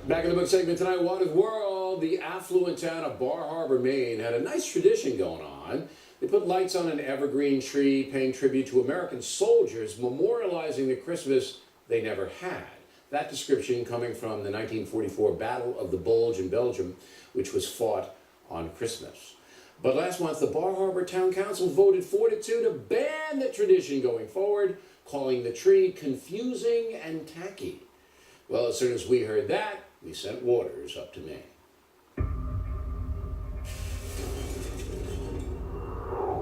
Back in the book segment tonight, Water's World, the affluent town of Bar Harbor, Maine, had a nice tradition going on. They put lights on an evergreen tree, paying tribute to American soldiers, memorializing the Christmas they never had. That description coming from the 1944 Battle of the Bulge in Belgium, which was fought on Christmas. But last month, the Bar Harbor Town Council voted 4-2 to ban the tradition going forward, calling the tree confusing and tacky. Well, as soon as we heard that, we sent Waters up to Maine.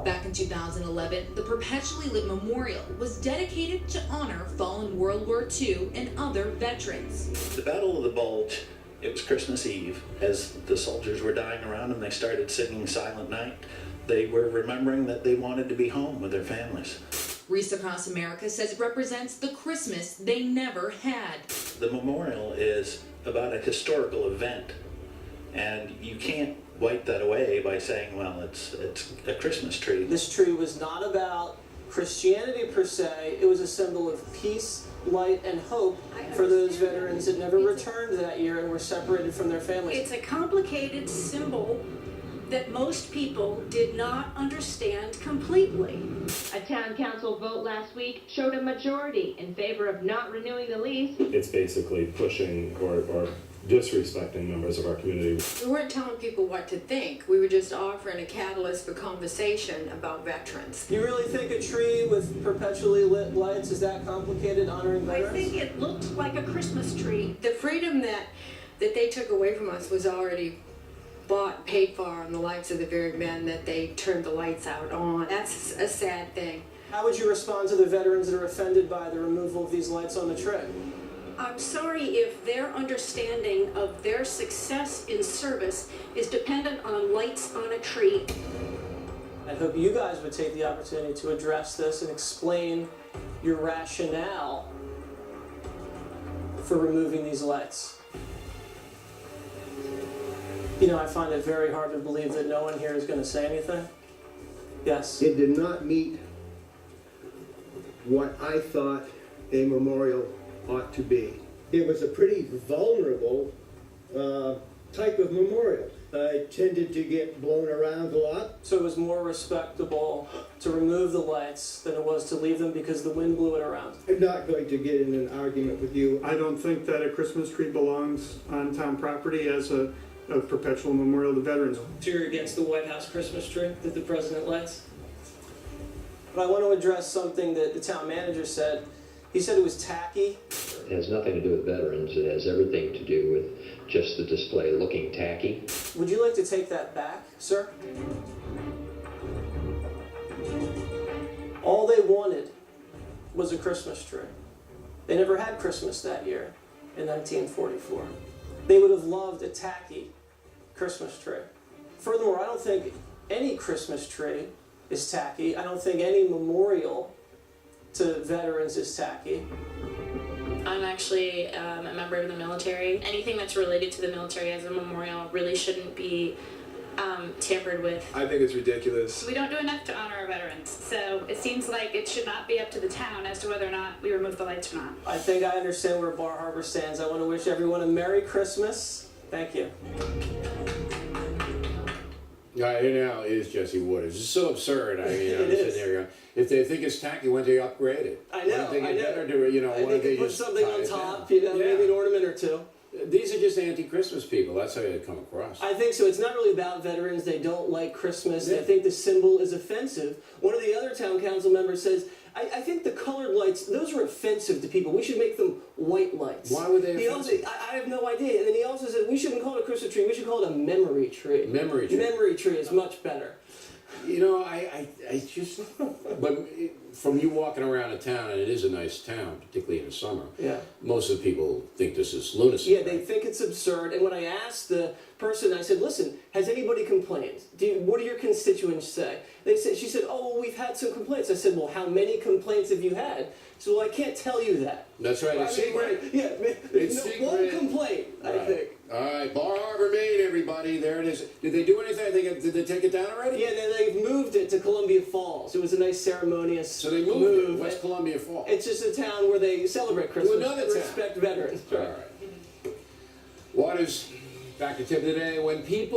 Back in 2011, the perpetually lit memorial was dedicated to honor fallen World War II and other veterans. The Battle of the Bulge, it was Christmas Eve. As the soldiers were dying around and they started singing Silent Night, they were remembering that they wanted to be home with their families. Wreaths Across America says it represents the Christmas they never had. The memorial is about a historical event, and you can't wipe that away by saying, well, it's a Christmas tree. This tree was not about Christianity per se. It was a symbol of peace, light, and hope for those veterans that never returned that year and were separated from their families. It's a complicated symbol that most people did not understand completely. A town council vote last week showed a majority in favor of not renewing the lease. It's basically pushing or disrespecting members of our community. We weren't telling people what to think. We were just offering a catalyst for conversation about veterans. You really think a tree with perpetually lit lights is that complicated, honoring I veterans? think it looked like a Christmas tree. The freedom that they took away from us was already bought and paid for on the lives of the very men that they turned the lights out on. That's a sad thing. How would you respond to the veterans that are offended by the removal of these lights on the tree? I'm sorry if their understanding of their success in service is dependent on lights on a tree. I hope you guys would take the opportunity to address this and explain your rationale for removing these lights. You know, I find it very hard to believe that no one here is going to say anything. Yes? It did not meet what I thought a memorial ought to be. It was a pretty vulnerable type of memorial. It tended to get blown around a lot. So it was more respectable to remove the lights than it was to leave them because the wind blew it around. I'm not going to get in an argument with you. I don't think that a Christmas tree belongs on town property as a perpetual memorial to veterans. So you're against the White House Christmas tree that the president lights? But I want to address something that the town manager said. He said it was tacky. It has nothing to do with veterans. It has everything to do with just the display looking tacky. Would you like to take that back, sir? All they wanted was a Christmas tree. They never had Christmas that year in 1944. They would have loved a tacky Christmas tree. Furthermore, I don't think any Christmas tree is tacky. I don't think any memorial to veterans is tacky. I'm actually a member of the military. Anything that's related to the military as a memorial really shouldn't be tampered with. I think it's ridiculous. We don't do enough to honor our veterans, so it seems like it should not be up to the town as to whether or not we remove the lights or not. I think I understand where Bar Harbor stands. I want to wish everyone a Merry Christmas. Thank you. Here now is Jesse Waters. It's so absurd. I mean, I'm sitting there going, if they think it's tacky, why don't they upgrade it? I know, Why don't they I get know. better to it? You know, I why think don't they put just something tie on it top, down? you know, maybe an ornament or two. These are just anti-Christmas people. That's how they come across. I think so. It's not really about veterans. They don't like Christmas. They think the symbol is offensive. One of the other town council members says, I think the colored lights, those are offensive to people. We should make them white lights. Why would they He also, I have no idea. And then he also said, we shouldn't call it a Christmas tree. We should call it a memory tree. Memory tree. Memory tree is much better. You know, I just, but from you walking around a town, and it is a nice town, particularly in the summer, Yeah. most of the people think this is lunacy. Yeah, they think it's absurd. And when I asked the person, I said, listen, has anybody complained? What do your constituents say? She said, oh, well, we've had some complaints. I said, well, how many complaints have you had? She said, well, I can't tell you that. That's right, it's secret. Yeah, It's no, secret. one complaint, I Right. think. All right, Bar Harbor, Maine, everybody. There it is. Did they do anything? Did they take it down already? Yeah, they've moved it to Columbia Falls. It was a nice ceremonious So they moved move. it. West Columbia Falls. It's just a town where they celebrate Christmas. another town. Respect veterans. All right. News. Back to tip today. When people